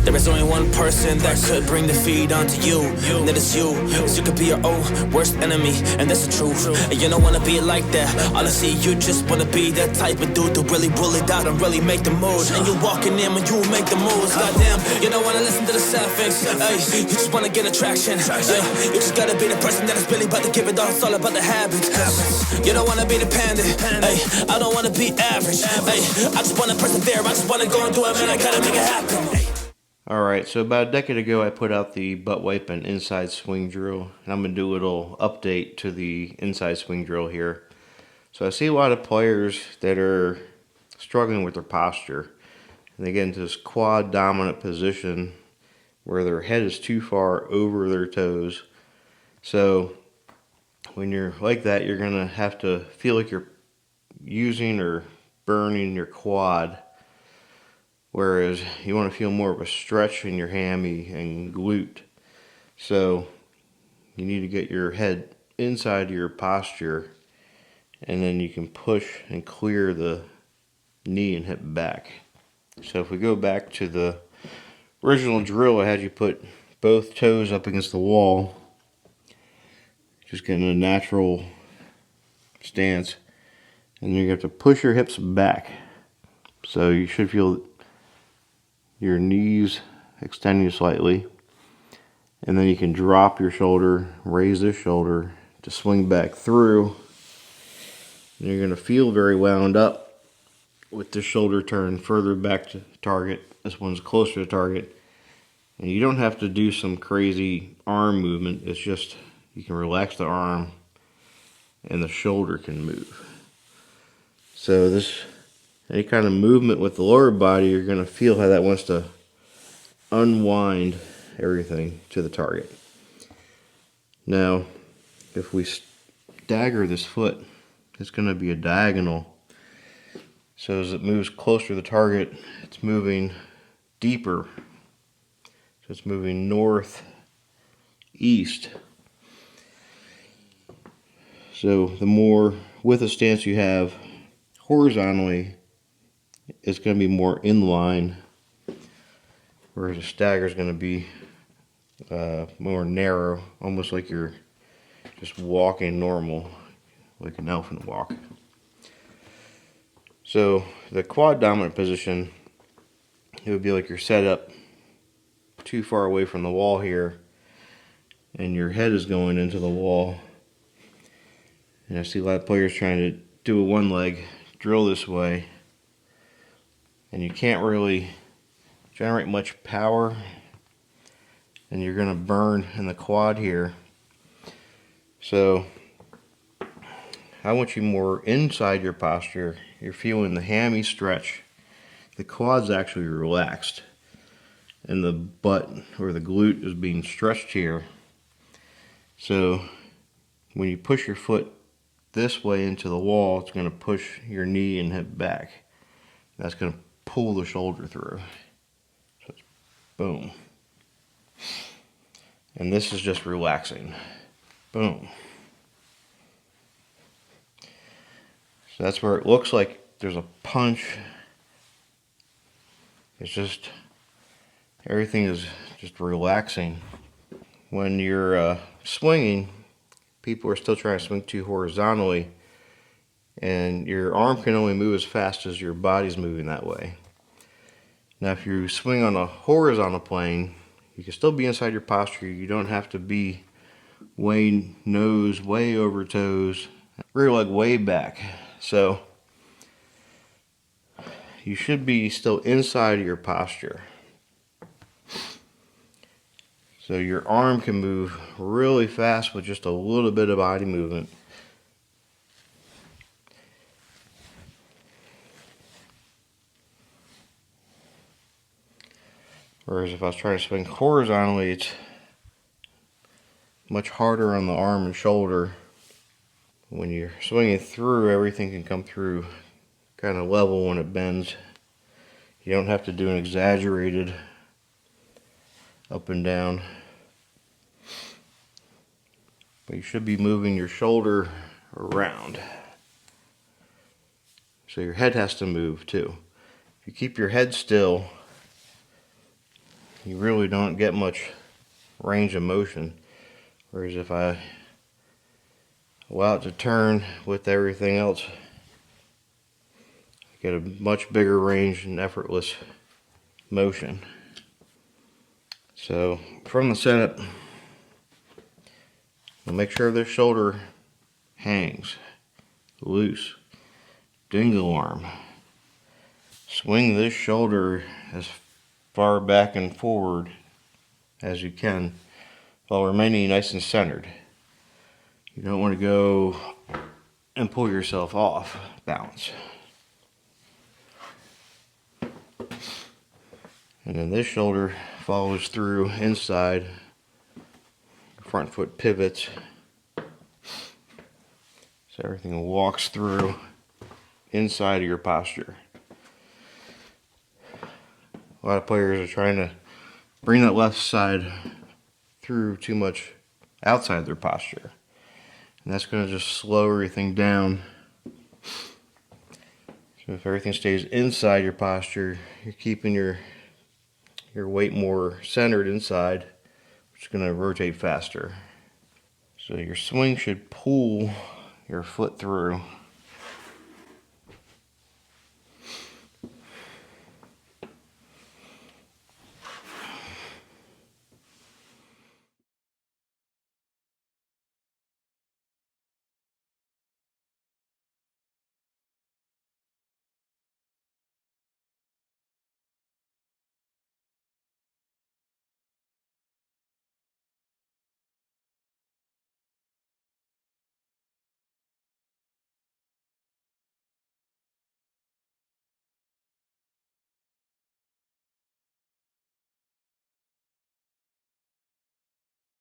There is only one person that could bring defeat onto you, and that is you. So you could be your own worst enemy, and that's the truth. And you don't wanna be like that. Honestly, you just wanna be that type of dude to really pull it out and really make the moves. And you walking in when you make the moves. Goddamn, you don't wanna listen to the sad things. Hey, you just wanna get attraction. Hey, you just gotta be the person that is really about to give it all. It's all about the habits. You don't wanna be dependent. Hey, I don't wanna be average. Hey, I just wanna persevere. I just wanna go and do it, man. I gotta make it happen. Alright, so about a decade ago I put out the butt wipe and inside swing drill, and I'm going to do a little update to the inside swing drill here. So I see a lot of players that are struggling with their posture, and they get into this quad dominant position where their head is too far over their toes. So when you're like that, you're going to have to feel like you're using or burning your quad, whereas you want to feel more of a stretch in your hammy and glute. So you need to get your head inside your posture, and then you can push and clear the knee and hip back. So if we go back to the original drill, I had you put both toes up against the wall, just getting a natural stance, and you have to push your hips back. So you should feel your knees extending slightly, and then you can drop your shoulder, raise this shoulder to swing back through, and you're going to feel very wound up with this shoulder turned further back to target. This one's closer to target, and you don't have to do some crazy arm movement. It's just you can relax the arm and the shoulder can move. So this, any kind of movement with the lower body, you're going to feel how that wants to unwind everything to the target. Now, if we stagger this foot, it's going to be a diagonal. So as it moves closer to the target, it's moving deeper. So it's moving north, east. So the more width of stance you have horizontally, it's going to be more in line, whereas a stagger is going to be more narrow, almost like you're just walking normal, like an elephant walk. So the quad dominant position, it would be like you're set up too far away from the wall here, and your head is going into the wall. And I see a lot of players trying to do a one leg drill this way, and you can't really generate much power, and you're going to burn in the quad here. So I want you more inside your posture. You're feeling the hammy stretch. The quad's actually relaxed, and the butt or the glute is being stretched here. So when you push your foot this way into the wall, it's going to push your knee and hip back. That's going to pull the shoulder through. So it's boom. And this is just relaxing. Boom. So that's where it looks like there's a punch. It's just, everything is just relaxing. When you're swinging, people are still trying to swing too horizontally, and your arm can only move as fast as your body's moving that way. Now if you swing on a horizontal plane, you can still be inside your posture. You don't have to be way nose, way over toes, rear leg way back. So you should be still inside of your posture. So your arm can move really fast with just a little bit of body movement. Whereas if I was trying to swing horizontally, it's much harder on the arm and shoulder. When you're swinging through, everything can come through kind of level when it bends. You don't have to do an exaggerated up and down. But you should be moving your shoulder around. So your head has to move too. If you keep your head still, you really don't get much range of motion. Whereas if I allow it to turn with everything else, I get a much bigger range and effortless motion. So from the setup, I'll make sure this shoulder hangs loose. Dingle arm. Swing this shoulder as far back and forward as you can while remaining nice and centered. You don't want to go and pull yourself off balance. And then this shoulder follows through inside. Front foot pivots. So everything walks through inside of your posture. A lot of players are trying to bring that left side through too much outside their posture. And that's going to just slow everything down. So if everything stays inside your posture, you're keeping your weight more centered inside, which is going to rotate faster. So your swing should pull your foot through